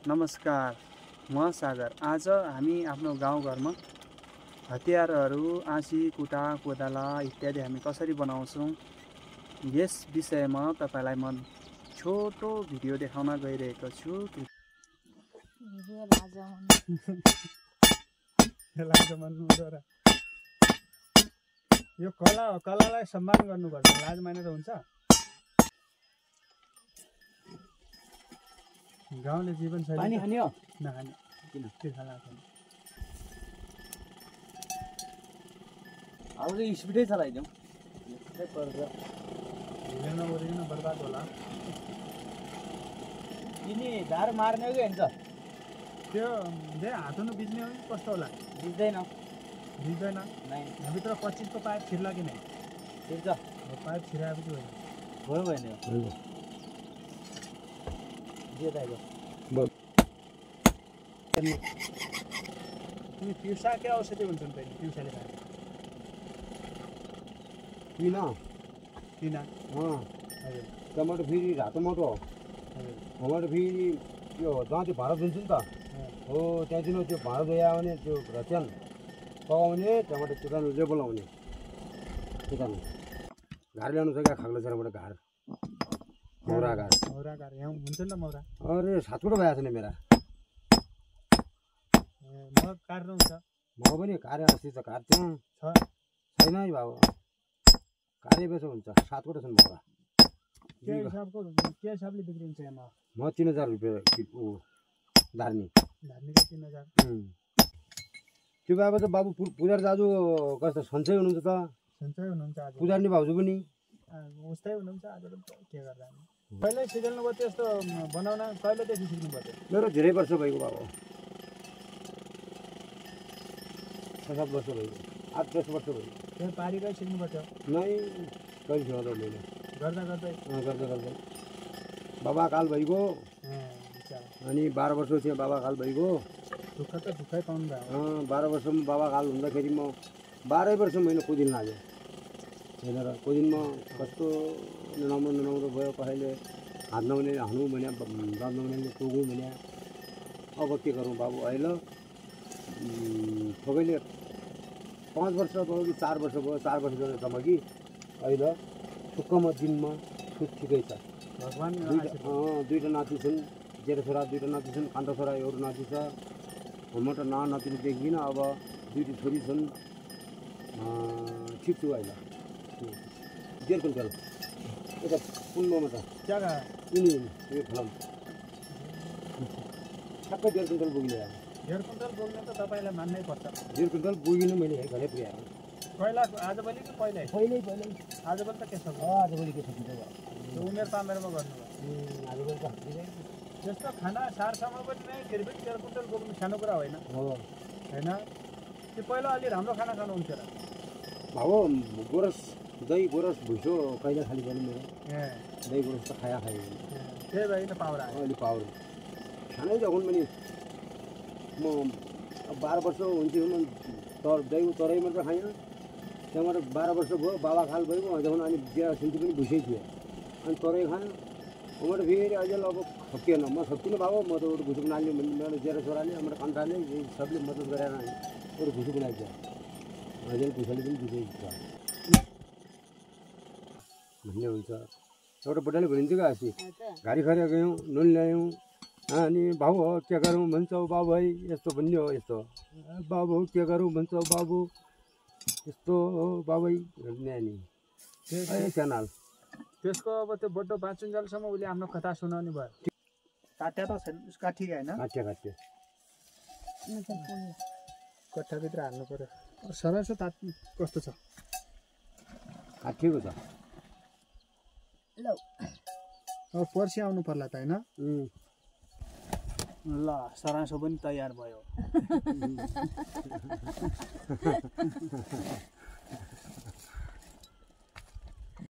नमस्कार, म सागर। आज हामी आफ्नो गाउँघरमा हतियारहरू आँसी, कुटा, कोदाला इत्यादि हामी कसरी बनाउँछौँ यस विषयमा तपाईलाई म छोटो भिडियो देखाउन गइरहेको छु। यो कलालाई सम्मान गर्नुपर्छ, लाज मानेर हुन्छ। गाउँले जीवनशैली पानी खाने हो नखाने किन तिर्खा लाग्छ। अब चाहिँ स्पिडै चलाइदिउँ हिँडेन ओरिन बर्बाद होला। तिनी धार मार्ने हो कि हुन्छ त्यो दे हातुनु बिज्ने हो कि कस्तो होला? बिच्दैन बिज्दैन। नै यहाँभित्र 25 को पाइप छिर्ला कि नै? छिर्छ। पाइप छिराएपछि भयो भयो नि जे दाइको तिमी पिउसा के औषधि हुन्छन् पहिले पिउसाले खाने? किन हजुर टमाटर फेरि रातो माटो हो। हजुर टमाटर फेरि त्यो जहाँ त्यो भाँडा धुन्छ नि त हो त्यहाँदेखि त्यो भाँडा धोया भने त्यो रच्यान पकाउने टमाटर चुटाउनु लेबल आउने चुटाउनु घार ल्याउनु सकेका खाग्लो चराबाट घार मौरा घार यहाँ हुन्छ नि त मौरा? अरे 7 कुटो भएछ नि मेरा मग काट्नुहुन्छ? म पनि कार्य अस्ति त काट्थ्यौँ छैन है बाबु कार्य बेसो हुन्छ 7 कुटो छन् मौरा। के हिसाबले बिग्रिन्छ यहाँ? म 3000 रुपियाँ धार्नी धार्नीको 3000। त्यो बाबा त बाबु पुजारी दाजु कस्तो सन्चै हुनुहुन्छ त? सन्चै हुनुहुन्छ आज? पुजारी भाउजू पनि उस्तै हुनुहुन्छ आज के गर्दा? पहिल्यै सिक्नुभयो त्यस्तो बनाउन? कहिलेदेखि सिक्नुभयो? मेरो धेरै वर्ष भएको बाबु 6-7 वर्ष भयो 8-10 वर्ष भयो। त्यो पारीकै सिक्नुभयो नै कहिले थियो त मैले गर्दा गर्दै गर्दै बाबा काल भइगयो अनि 12 वर्ष थियो बाबा काल भइगयो। दुःख त दुःखै पाउनु भयो। 12 वर्षमा बाबा काल हुँदाखेरि म 12 वर्ष मैले कुदिन लाग्यो हेरेर कुदिनमा कस्तो नराम्रो भयो। कसैले हात नहुने हानु भने दाँत नहुने टोगौँ भने अब के गरौँ बाबु? अहिले सबैले 5 वर्ष भयो कि 4 वर्ष भयो 4 वर्ष जम्मा कि अहिले सुक्कमा दिनमा ठिकै छ। भगवान दुईवटा नाति छन्, जेठा छोरा 2टा नाति छन्, कान्छा छोरा एउटा नाति छ। म त नाति देख्दिनँ। अब 2टी छोरी छन्। ठिक छु अहिले 1.5 क्विन्टल यता पुण्यमा त जग्गा यिनी यो फलम ठ्याक्कै 1.5 क्विन्टल पुगिने। 1.5 क्विन्टल बोक्ने त तपाईँलाई मान्नै पर्छ। 1.5 क्विन्टल पुगिनु मैले घरै पुर्याएँ। पहिला आजभोलि कि पहिल्यै? पहिल्यै आजभोलि त के छ? आजभोलि के सकिन्छ उमेर पामेरमा गर्नुभयो। आजभोलि त त्यस्तो खाना सारसँग पनि नै फेरि पनि 1.5 क्विन्टल बोक्नु सानो कुरा होइन होइन। त्यो पहिला अलि राम्रो खाना खानुहुन्थ्यो र भाउ। गोरस दही गोरस भुइँसो कहिले खाली पनि मेरो दही गोरस त खायो त्यही भएर पावर आयो। अलि पावर खानै जखन पनि म 12 वर्ष हुन्थ्यो तर दही तराई मात्र खाएँ। त्यहाँबाट 12 वर्ष भयो बाबा खाल भइगयो जखन अनि बिहा सिन्ती पनि भुइँसै थियो अनि तराई खाएँ। उहाँबाट फेरि अहिले अब सकिएन। म सक्दिनँ बाबु। म त एउटा घुसुक नाल्यो भने मेरो जेठा छोराले हाम्रो कान्छाले सबले मद्दत गरेर एउटा घुसुक नाल्छ। अहिले पैसाले पनि दिँदै छ भन्ने हुन्छ। एउटा बुढाले भनिन्थ्यो क्या अस्ति गाडी खरिया गयौँ नुन ल्यायौँ अनि बाबु हो के गरौँ भन्छौ बाबु है यस्तो भन्ने हो यस्तो बाबु के गरौँ भन्छौ बाबु यस्तो हो बाबै भन्ने नि च्यानल। त्यसको अब त्यो बड्डो बाँचुन्जेलसम्म उसले आफ्नो कथा सुनाउने भयो। काट्या त छैन काठी होइन? काट्यो कट्ठाभित्र हाल्नु पर्यो। सरस कस्तो छ? काटिएको छ। अब पर्सि आउनु पर्ला त होइन? ल सरासो पनि तयार भयो।